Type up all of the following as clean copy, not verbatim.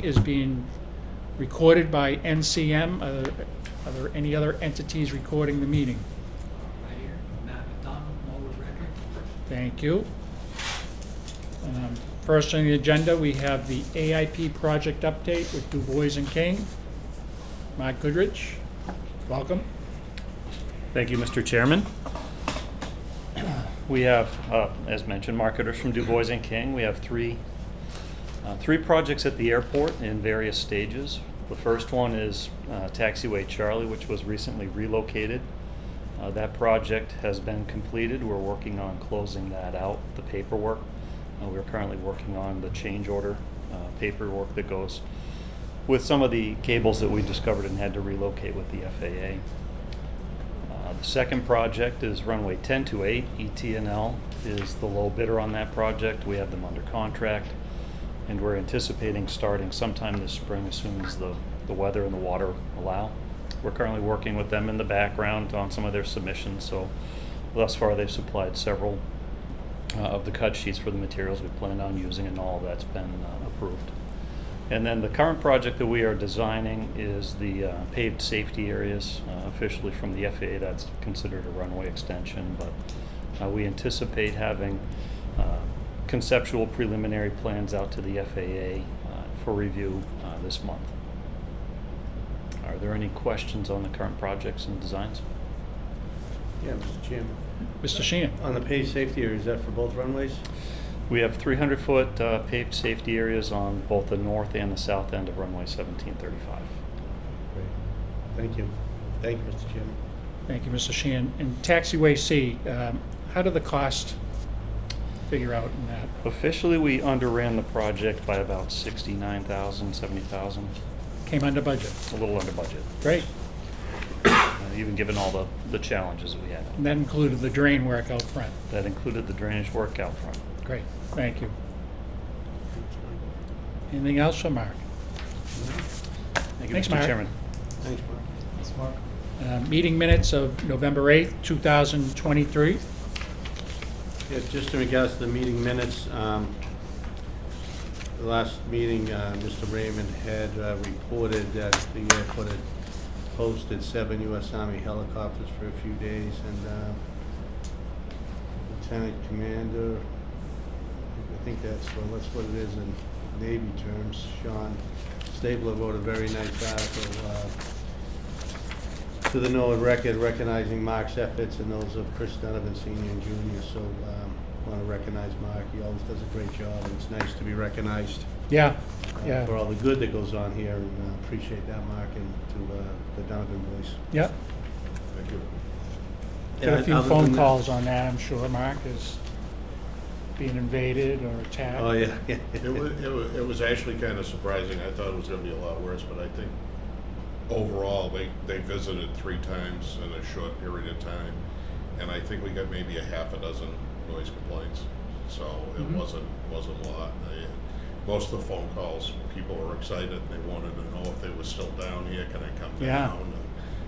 Is being recorded by NCM. Are there any other entities recording the meeting? Right here, Matt McDonald, Norwood Record. Thank you. First on the agenda, we have the AIP project update with Du Bois and King. Mark Goodrich, welcome. Thank you, Mr. Chairman. We have, as mentioned, Mark Goodrich from Du Bois and King. We have three projects at the airport in various stages. The first one is Taxiway Charlie, which was recently relocated. That project has been completed. We're working on closing that out, the paperwork. We're currently working on the change order paperwork that goes with some of the cables that we discovered and had to relocate with the FAA. The second project is runway 10-8. ETNL is the low bidder on that project. We have them under contract, and we're anticipating starting sometime this spring as soon as the weather and the water allow. We're currently working with them in the background on some of their submissions, so thus far they've supplied several of the cut sheets for the materials we plan on using, and all that's been approved. And then the current project that we are designing is the paved safety areas. Officially from the FAA, that's considered a runway extension, but we anticipate having conceptual preliminary plans out to the FAA for review this month. Are there any questions on the current projects and designs? Yeah, Mr. Chairman. Mr. Sheehan. On the paved safety area, is that for both runways? We have 300-foot paved safety areas on both the north and the south end of runway 1735. Great. Thank you. Thank you, Mr. Chairman. Thank you, Mr. Sheehan. And Taxiway C, how did the cost figure out in that? Officially, we underran the project by about $69,000, $70,000. Came under budget. A little under budget, Great. even given all the challenges that we had. And that included the drain work out front. That included the drainage work out front. Great, thank you. Anything else for Mark? Thank you, Thanks, Mr. Mark. Chairman. Thanks, Mark. Thanks, Mark. Meeting minutes of November 8th, 2023. Yeah, just in regards to the meeting minutes, the last meeting, Mr. Raymond had reported that the airport had posted 7 U.S. Army helicopters for a few days, and Lieutenant Commander, I think that's what it is in Navy terms, Sean Stabler wrote a very nice article to the Norwood Record recognizing Mark's efforts and those of Chris Donovan Sr. and Jr. So I want to recognize Mark. He always does a great job, and it's nice to be recognized Yeah, yeah, for all the good that goes on here, and appreciate that, Mark, and to the Donovan boys. yeah. Thank you. Got a few phone calls on that, I'm sure. Mark is being invaded or attacked. Oh, yeah. It was actually kind of surprising. I thought it was going to be a lot worse, but I think overall they visited 3 times in a short period of time, and I think we got maybe a half a dozen noise complaints. So it wasn't a lot. Most of the phone calls, people were excited. They wanted to know if they were still down here. Can I come Yeah. down? And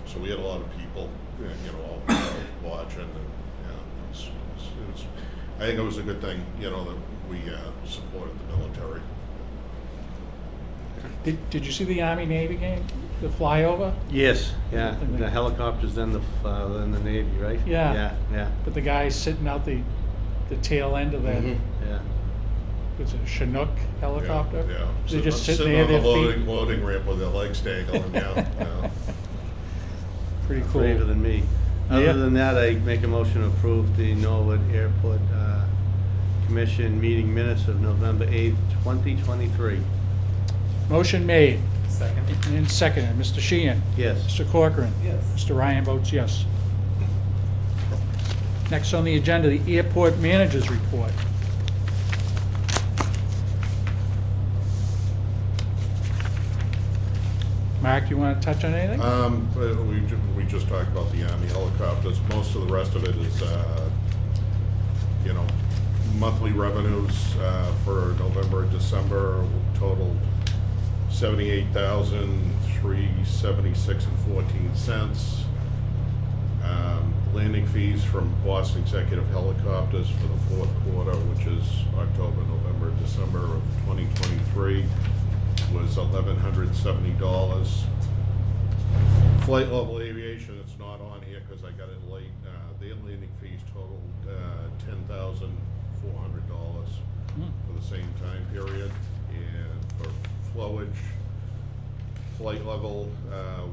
so we had a lot of people, all watching. And, I think it was a good thing, that we supported the military. Did you see the Army-Navy game, the flyover? Yes, yeah. And The helicopters, then the Navy, right? Yeah. Yeah. But the guy sitting out the tail end of that, Yeah. was it a Chinook helicopter? Yeah. They're just Sitting sitting there, on the their feet. loading ramp with their legs dangling down. Yeah. Pretty cool. Braver than me. Yeah. Other than that, I make a motion to approve the Norwood Airport Commission meeting minutes of November 8th, 2023. Motion made Second. and seconded. Mr. Sheehan? Yes. Mr. Corcoran? Yes. Mr. Ryan votes yes. Next on the agenda, the airport manager's report. Mark, you want to touch on anything? We just talked about the Army helicopters. Most of the rest of it is, monthly revenues for November and December totaled $78,376.14. Landing fees from Boston Executive Helicopters for the fourth quarter, which is October, November, December of 2023, was $1,170. Flight Level Aviation, it's not on here because I got it late. Their landing fees totaled $10,400 for the same time period. And for flowage, Flight Level,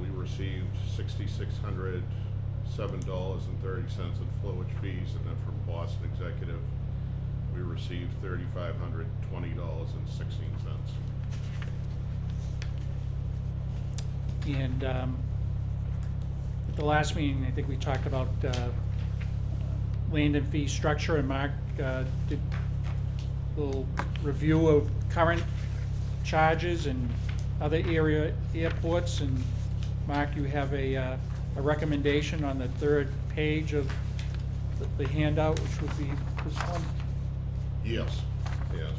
we received $6,607.30 in flowage fees, and then from Boston Executive, we received $3,520.16. And at the last meeting, I think we talked about land and fee structure, and Mark did a little review of current charges and other area airports. And Mark, you have a recommendation on the third page of the handout, which would be this one. Yes, yes.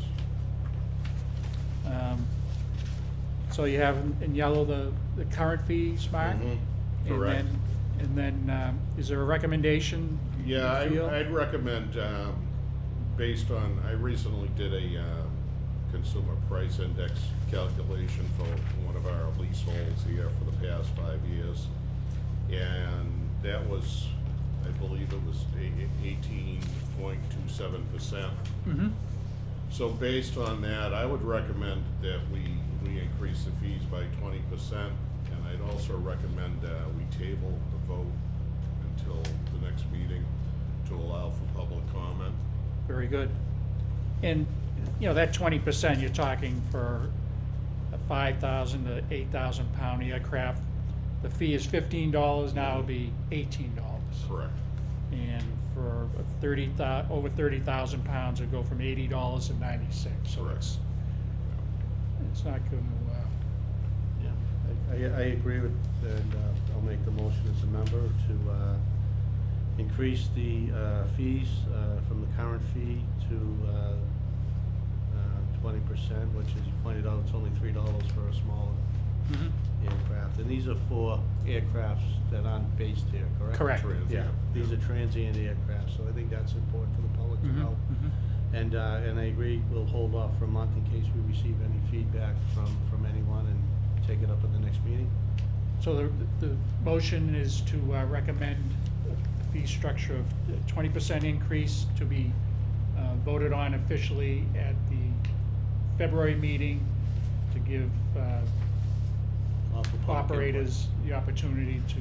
So you have in yellow the current fees, Mark? Mhm, correct. And then, is there a recommendation? Yeah, you feel? I'd recommend, based on, I recently did a consumer price index calculation for one of our leaseholds here for the past 5 years. And that was, I believe it was 18.27%. Mm-hmm. So based on that, I would recommend that we increase the fees by 20%. And I'd also recommend we table the vote until the next meeting to allow for public comment. Very good. And, you know, that 20%, you're talking for a 5,000 to 8,000 pound aircraft. The fee is $15, now it'll be $18. Correct. And for over 30,000 pounds, it'll go from $80 to $96. So Correct. it's not going to, I agree with, and I'll make the motion as a member to increase the fees from the current fee to 20%, which is, you pointed out, it's only $3 for a smaller aircraft. And these are for aircrafts that aren't based here, correct? Correct. Transient. Yeah, these are transient aircraft, so I think that's important for the public to know. And I agree, we'll hold off for a month in case we receive any feedback from anyone and take it up at the next meeting. So the motion is to recommend a fee structure of 20% increase to be voted on officially at the February meeting to give Offer public operators the opportunity to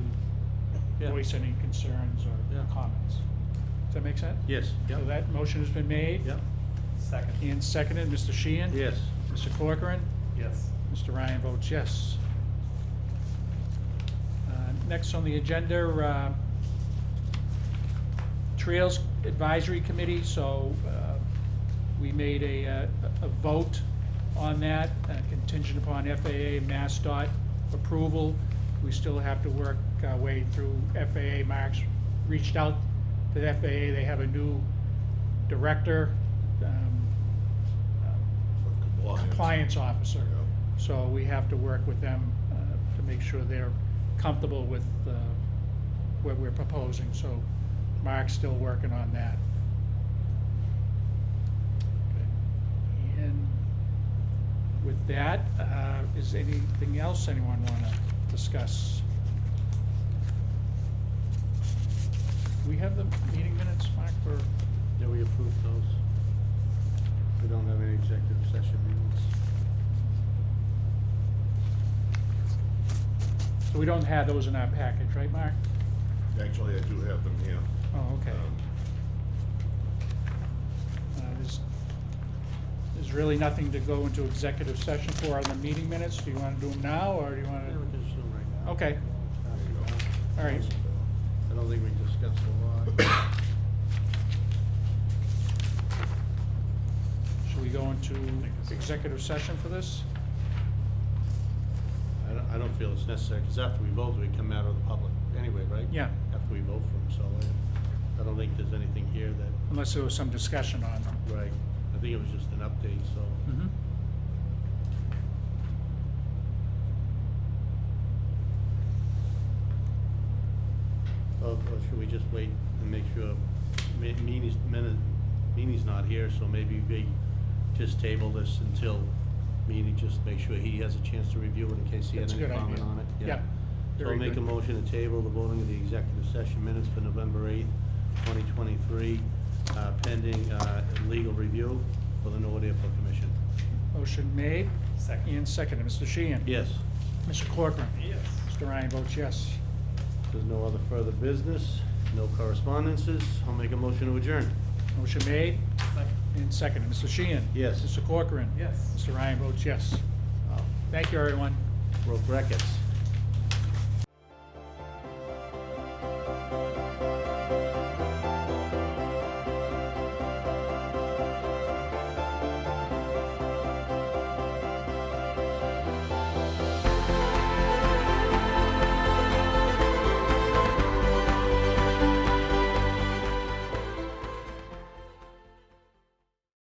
Yeah. voice any concerns or Yeah. comments. Does that make sense? input. Yes, So yep, that motion has been made. yep, Second. And seconded. Mr. Sheehan? yes. Mr. Corcoran? Yes. Mr. Ryan votes yes. Next on the agenda, Trails Advisory Committee. So we made a vote on that contingent upon FAA and MassDOT approval. We still have to work our way through FAA. Mark's reached out to the FAA. They have a new director, compliance officer. Yeah. So we have to work with them to make sure they're comfortable with what we're proposing. So Mark's still working on that. Okay. And with that, is anything else anyone want to discuss? Do we have the meeting minutes, Mark, for? Yeah, we approved those. We don't have any executive session meetings. So we don't have those in our package, right, Mark? Actually, I do have them here. Oh, okay. Um, There's really nothing to go into executive session for on the meeting minutes. Do you want to do them now, or do you want Yeah, we to? can assume right now. Okay, all right. I don't think we discussed a lot. Should we go into executive session for this? I don't feel it's necessary, because after we vote, we come out of the public anyway, right? Yeah. After we vote for them, so I don't think there's anything here that unless there was some discussion on them. Right. I think it was just an update, so. Mhm. Or should we just wait and make sure, Meany's not here, so maybe we just table this until Meany, just make sure he has a chance to review it in case he That's has a any good comment idea. on it. Yeah, So very I'll make a good. motion to table the voting of the executive session minutes for November 8th, 2023, pending legal review for the Norwood Airport Commission. Motion made Second. and seconded. Mr. Sheehan? Yes. Mr. Corcoran? Yes. Mr. Ryan votes yes. There's no other further business, no correspondences. I'll make a motion to adjourn. Motion made Second. and seconded. Mr. Sheehan? Yes. Mr. Corcoran? Yes. Mr. Ryan votes yes. Thank you, everyone. Broke records.